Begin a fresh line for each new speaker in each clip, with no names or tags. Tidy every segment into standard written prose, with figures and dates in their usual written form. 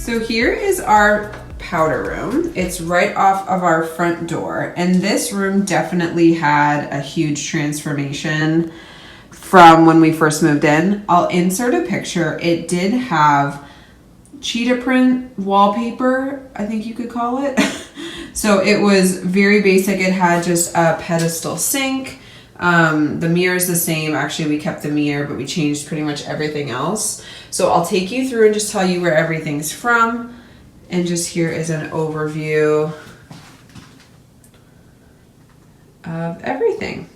So here is our powder room. It's right off of our front door, and this room definitely had a huge transformation from when we first moved in. I'll insert a picture. It did have cheetah print wallpaper, I think you could call it. So it was very basic. It had just a pedestal sink. The mirror is the same. Actually, we kept the mirror, but we changed pretty much everything else. So I'll take you through and just tell you where everything's from. And just here is an overview of everything.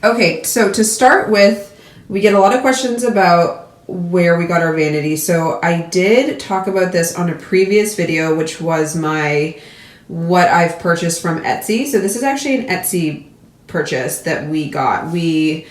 Okay, so to start with, we get a lot of questions about where we got our vanity. So I did talk about this on a previous video, which was what I've purchased from Etsy. So this is actually an Etsy purchase that we got. We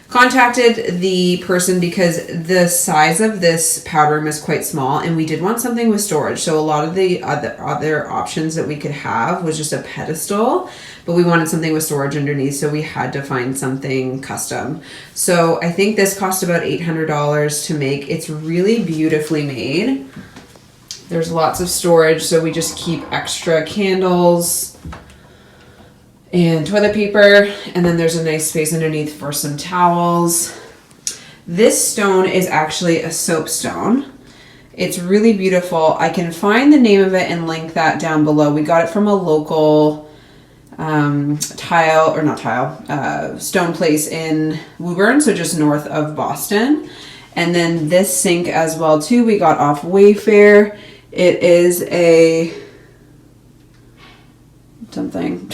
contacted the person because the size of this powder room is quite small, and we did want something with storage. So a lot of the other options that we could have was just a pedestal, but we wanted something with storage underneath, so we had to find something custom. So I think this cost about $800 to make. It's really beautifully made. There's lots of storage, so we just keep extra candles and toilet paper, and then there's a nice space underneath for some towels. This stone is actually a soapstone. It's really beautiful. I can find the name of it and link that down below. We got it from a local stone place in Woburn, so just north of Boston. And then this sink as well too, we got off Wayfair. It is a something.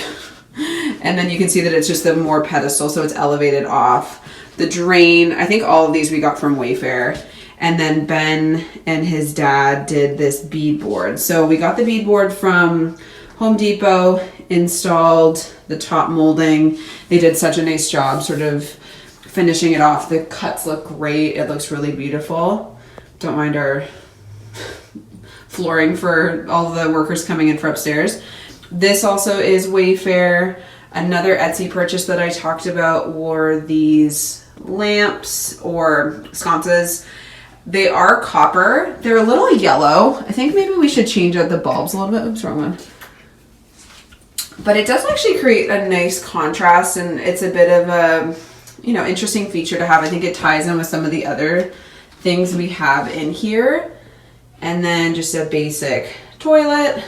And then you can see that it's just the more pedestal, so it's elevated off. The drain, I think all of these we got from Wayfair. And then Ben and his dad did this beadboard. So we got the beadboard from Home Depot, installed the top molding. They did such a nice job sort of finishing it off. The cuts look great. It looks really beautiful. Don't mind our flooring for all the workers coming in for upstairs. This also is Wayfair. Another Etsy purchase that I talked about were these lamps or sconces. They are copper. They're a little yellow. I think maybe we should change out the bulbs a little bit. Oops, wrong one. But it does actually create a nice contrast, and it's a bit of a, interesting feature to have. I think it ties in with some of the other things we have in here. And then just a basic toilet.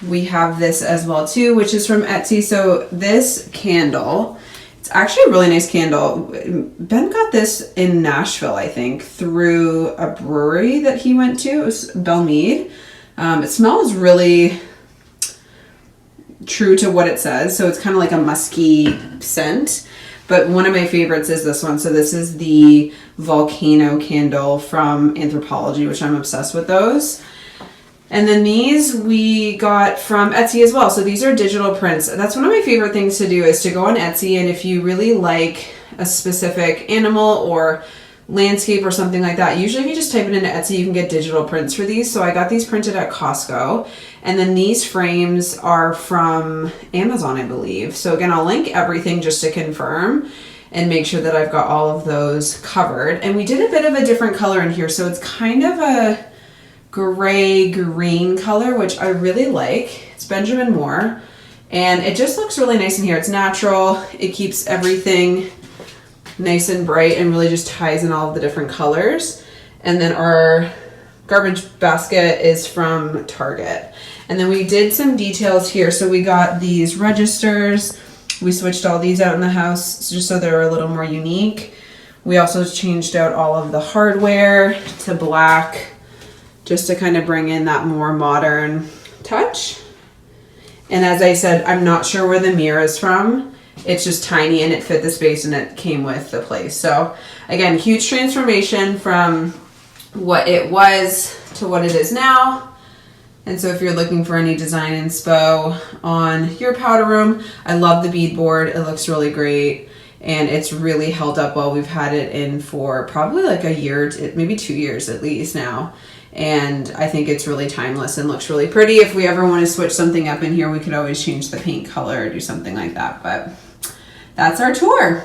We have this as well too, which is from Etsy. So this candle, it's actually a really nice candle. Ben got this in Nashville, I think, through a brewery that he went to. It was Belmead. It smells really true to what it says. So it's kind of like a musky scent. But one of my favorites is this one. So this is the volcano candle from Anthropology, which I'm obsessed with those. And then these we got from Etsy as well. So these are digital prints. That's one of my favorite things to do, is to go on Etsy, and if you really like a specific animal or landscape or something like that, usually if you just type it into Etsy, you can get digital prints for these. So I got these printed at Costco. And then these frames are from Amazon, I believe. So again, I'll link everything just to confirm and make sure that I've got all of those covered. And we did a bit of a different color in here. So it's kind of a gray green color, which I really like. It's Benjamin Moore, and it just looks really nice in here. It's natural. It keeps everything nice and bright and really just ties in all of the different colors. And then our garbage basket is from Target. And then we did some details here. So we got these registers. We switched all these out in the house just so they're a little more unique. We also changed out all of the hardware to black, just to kind of bring in that more modern touch. And as I said, I'm not sure where the mirror is from. It's just tiny and it fit the space and it came with the place. So again, huge transformation from what it was to what it is now. And so if you're looking for any design inspo on your powder room, I love the beadboard. It looks really great. And it's really held up well. We've had it in for probably like a year, maybe 2 years at least now. And I think it's really timeless and looks really pretty. If we ever want to switch something up in here, we could always change the paint color or do something like that. But that's our tour.